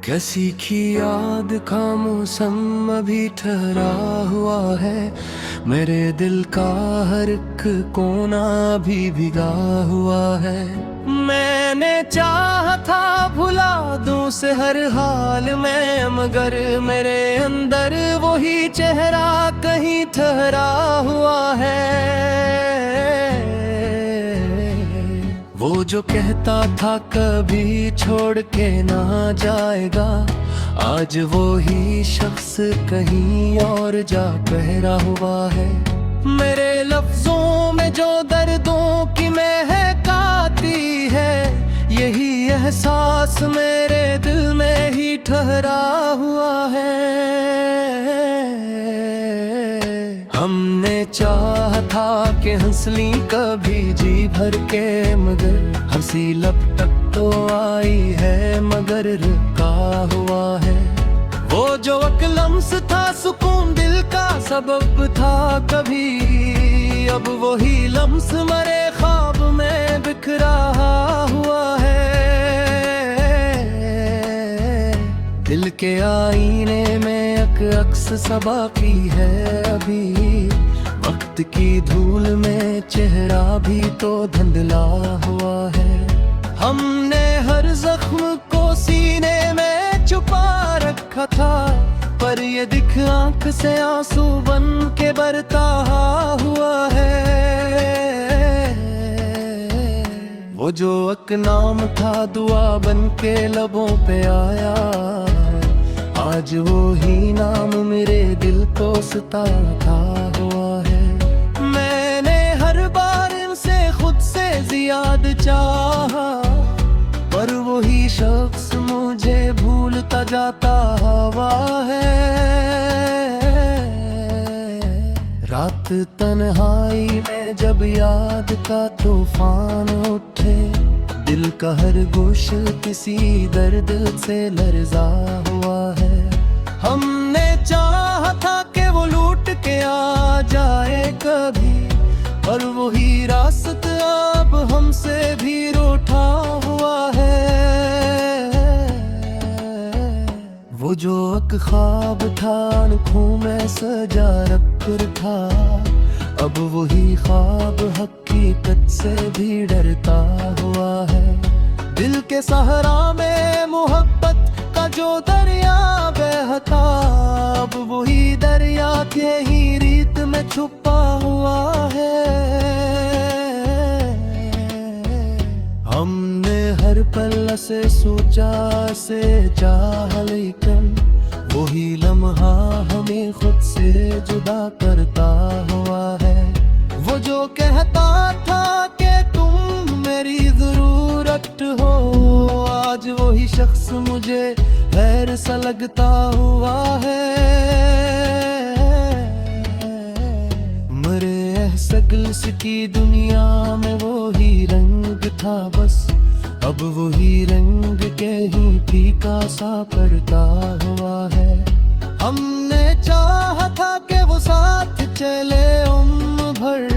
कैसी की याद का मौसम अभी ठहरा हुआ है। मेरे दिल का हर एक कोना भी भिगा हुआ है। मैंने चाहा था भुला दूं से हर हाल में, मगर मेरे अंदर वही चेहरा कहीं ठहरा हुआ है। वो जो कहता था कभी छोड़ के ना जाएगा, आज वो ही शख्स कहीं और जा ठहरा हुआ है। मेरे लफ्जों में जो दर्दों की महक आती है, यही एहसास मेरे दिल में ही ठहरा हुआ है। हमने चाहा था कि हंस ली कभी जी भर के, मगर हंसी लब तक तो आई है मगर रुका हुआ है। वो जो एक लम्स था सुकून दिल का सबब था कभी, अब वही लम्स मरे ख्वाब में बिखरा हुआ है। दिल के आईने में एक अक्स सा बाकी है अभी, वक्त की धूल में चेहरा भी तो धुंधला हुआ है। हमने हर जख्म को सीने में छुपा रखा था, पर ये दिख आंख से आंसू बन के बरता हुआ है। वो जो एक नाम था दुआ बन के लबों पे आया, आज वो ही नाम मेरे दिल को सताता हुआ है। मैंने हर बार इनसे खुद से ज्यादा चाहा, पर वही शख्स मुझे भूलता जाता हुआ है। रात तन्हाई में जब याद का तूफान उठे, दिल का हर गोश किसी दर्द से लरजा हुआ है। हमने चाहा था कि वो लूट के आ जाए कभी, पर वही रास्त अब हमसे भी रूठा हुआ है। वो जो एक ख्वाब था आँखों में सजा रख था, अब वही ख्वाब हकीकत से भी डरता हुआ है। दिल के सहारा में मोहब्बत का जो दरिया बहता, अब वही दरिया के ही रीत में छुपा हुआ है। हमने हर पल से सोचा से चाह, लेकिन वही लम्हा हमें खुद से जुदा करता हुआ है। वो जो कहता था कि तुम मेरी जरूरत हो, आज वही शख्स मुझे गैर सा लगता हुआ है। मरे एहसगल की दुनिया में वो ही रंग था बस, अब वही रंग के ही फीका सा पड़ता हुआ है। हमने चाहा था कि वो साथ चले उम्र भर,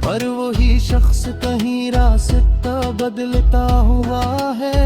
पर वही शख्स कहीं रास्ता बदलता हुआ है।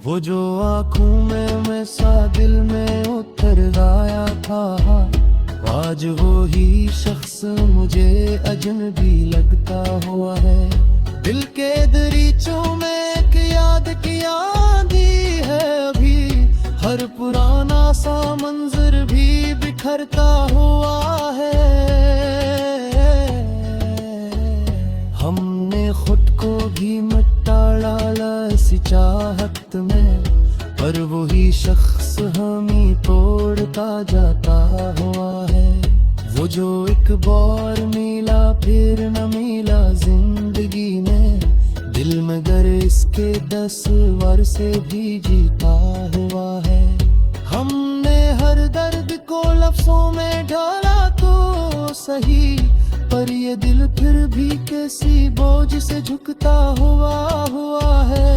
वो जो आँखों में मैं सा दिल में उतर आया था, आज वो ही शख्स मुझे अजनबी लगता हुआ है। दिल के दरीचों में एक याद की आंधी है अभी, हर पुराना सा मंजर भी बिखरता हुआ है। हमने खुद को भी मिटा डाला इसी चाहत में, पर वही शख्स हमें तोड़ता जाता हुआ है। वो जो एक बार मिला फिर न मिला जिंदगी में, दिल मगर इसके 10 बार से भी जीता हुआ है। हमने हर दर्द को लफ्जों में ढाला तो सही, पर ये दिल फिर भी किसी बोझ से झुकता हुआ है।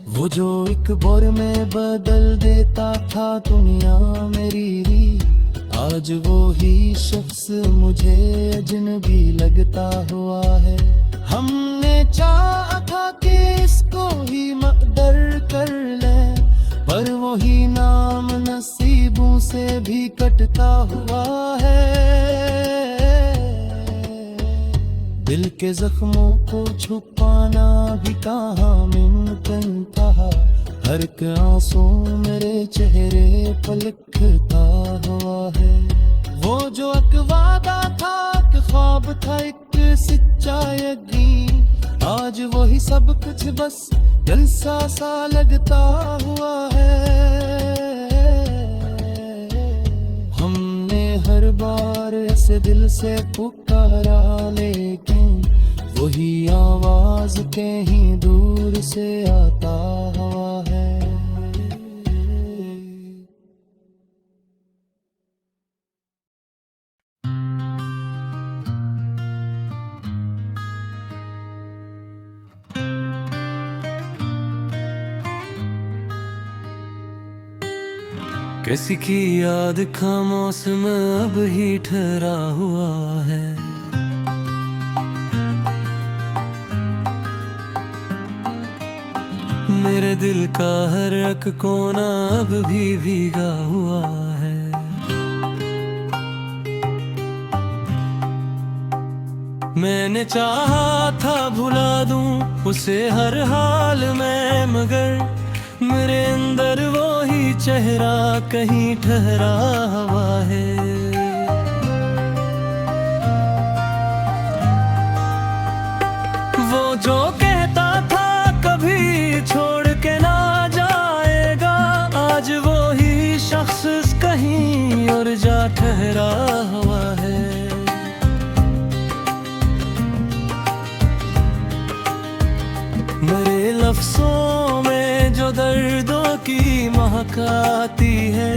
वो जो एक बार में बदल देता था दुनिया मेरी, आज वो ही शख्स मुझे अजनबी लगता हुआ है। हमने चाहा था कि इसको ही मकदर कर ले, पर वही नाम नसीबों से भी कटता हुआ है। दिल के जख्मों को छुपाना भी कहाँ मुमकिन था, हर एक आंसू मेरे चेहरे पर लिखता हुआ है। वो जो एक वादा था, एक ख्वाब था, एक सच्चा यकीन, आज वही सब कुछ बस जलसा सा लगता हुआ है। हमने हर बार ऐसे दिल से पुकारा, लेकिन वही आवाज कहीं दूर से आता हुआ है। किसी की याद का मौसम अब ही ठहरा हुआ है, मेरे दिल का हर एक कोना अब भी भीगा हुआ है। मैंने चाहा था भुला दूं उसे हर हाल में, मगर मेरे अंदर वो ही चेहरा कहीं ठहरा हुआ है। वो जो कहता था कभी छोड़ के ना जाएगा, आज वो ही शख्स कहीं और जा ठहरा हुआ है। मेरे लफ्ज़ों में जो दर्दों की महक आती है,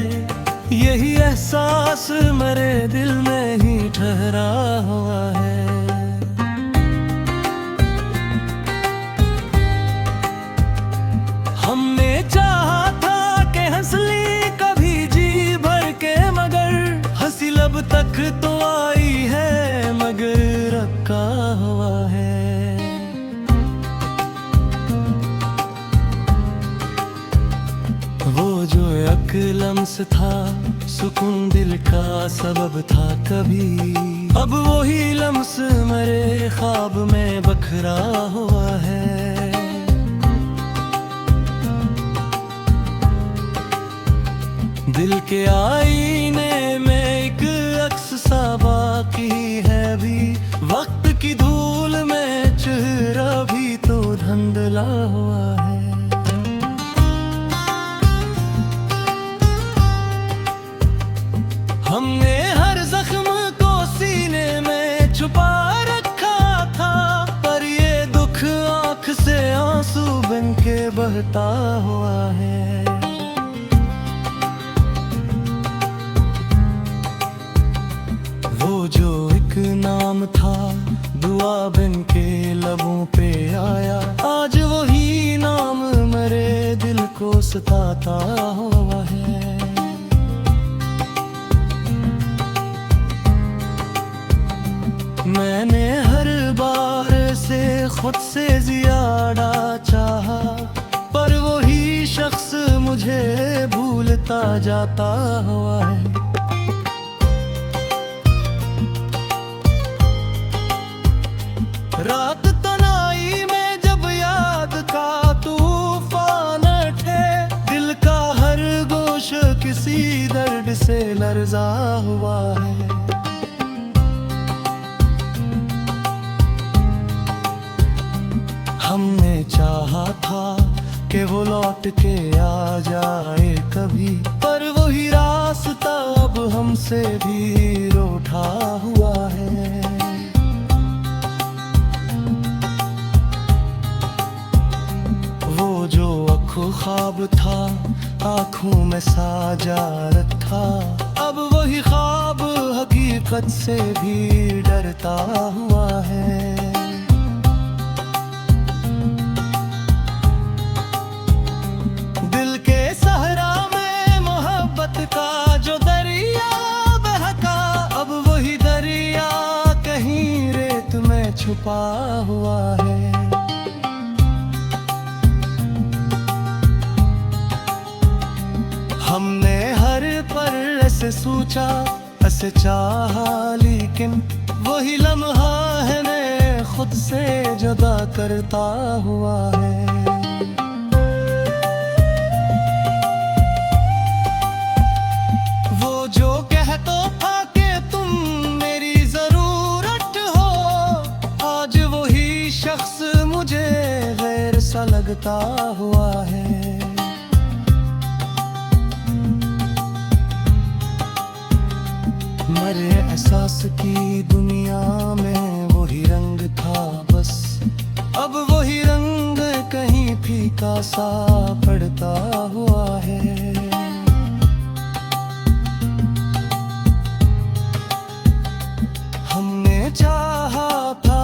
यही एहसास मेरे दिल में ही ठहरा हुआ है। हमने चाहा था कि हंस ली कभी जी भर के, मगर हंसी लब तक तो आई है मगर रखा हुआ है। वो जो एक लम्स था, सुकून दिल का सबब था कभी, अब वही लम्स मेरे ख्वाब में बखरा हुआ है। दिल के आईने में एक अक्स सा बाकी है भी, वक्त की धूल में चेहरा भी तो धुंधला हुआ है। हमने हर जख्म को सीने में छुपा रखा था, पर ये दुख आंख से आंसू बन के बहता हुआ है। वो जो एक नाम था दुआ बन के लबों पे आया, आज वही नाम मेरे दिल को सताता हुआ है। मैंने हर बार से खुद से ज्यादा चाहा, पर वही शख्स मुझे भूलता जाता हुआ है। रात तनाई में जब याद का तूफान उठे, दिल का हर गोश किसी दर्द से लरज़ा हुआ है। हमने चाहा था कि वो लौट के आ जाए कभी, पर वही रास्ता अब हमसे भी रूठा हुआ है। वो जो ख्वाब था आँखों में साजा रखा, अब वही ख्वाब हकीकत से भी डरता हुआ है। दिल के सहरा में मोहब्बत का जो दरिया बहका, अब वही दरिया कहीं रेत में छुप छुपा हुआ है। हमने हर पल ऐसे सोचा, ऐसे चाहा, लेकिन वही लम्हा है मैं खुद से जुदा करता हुआ है। वो जो कहता था कि तुम मेरी जरूरत हो, आज वही शख्स मुझे गैर सा लगता हुआ है। मरे एहसास की दुनिया में वही रंग था बस, अब वही रंग कहीं फीका सा पड़ता हुआ है। हमने चाहा था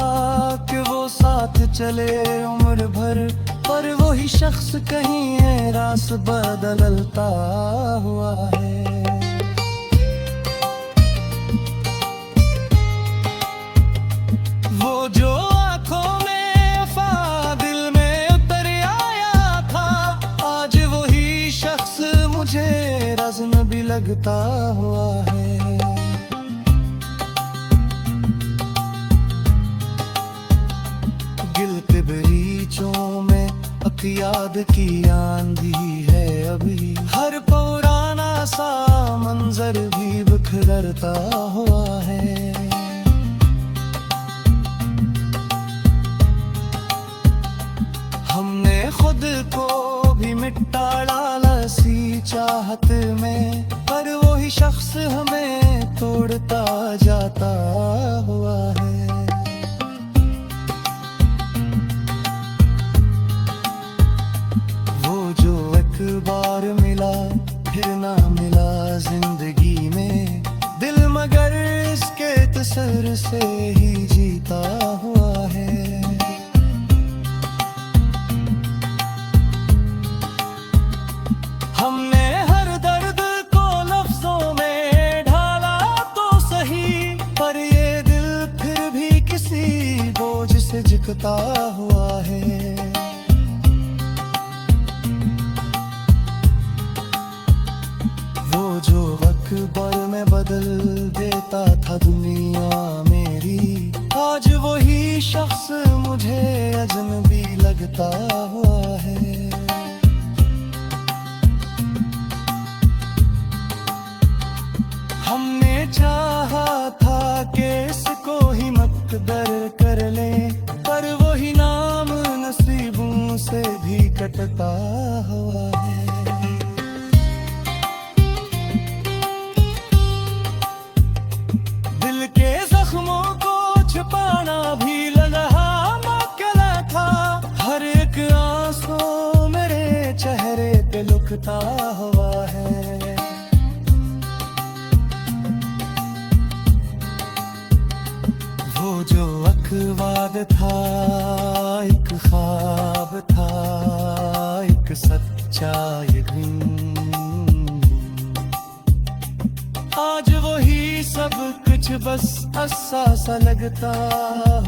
कि वो साथ चले उम्र भर, पर वही शख्स कहीं है रास बदलता हुआ है। वो जो आंखों में वफा दिल में उतर आया था, आज वही शख्स मुझे रज़्म भी लगता हुआ है। गिल्त बरीचों में अब याद की आंधी है अभी, हर पुराना सा मंजर भी बिखरता हुआ है। हमने खुद को भी मिटा डाला सी चाहत में, पर वही शख्स हमें तोड़ता जाता हुआ है। वो जो एक बार मिला फिर ना मिला जिंदगी में, दिल मगर इसके तसर से ही जीता हुआ है। हमने हर दर्द को लफ्जों में ढाला तो सही, पर ये दिल फिर भी किसी बोझ से झुकता हुआ है। वो जो अकबर में बदल देता था दुनिया मेरी, आज वही शख्स मुझे अजनबी लगता हुआ है। हमने चाहा था कि इसको ही मकदर कर ले, पर वही नाम नसीबों से भी कटता हुआ है। दिल के जख्मों को छुपाना भी लगा मकला था, हर एक आंसू मेरे चेहरे पे लुकता हुआ है। वो जो अखबार था एक ख्वाब था, एक सच्चा यकीन, आज वही सब कुछ बस अस्सा सा लगता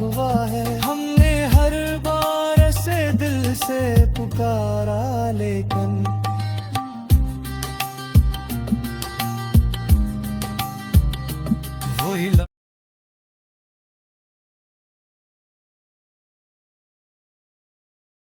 हुआ है। हमने हर बार से दिल से पुकारा, लेकिन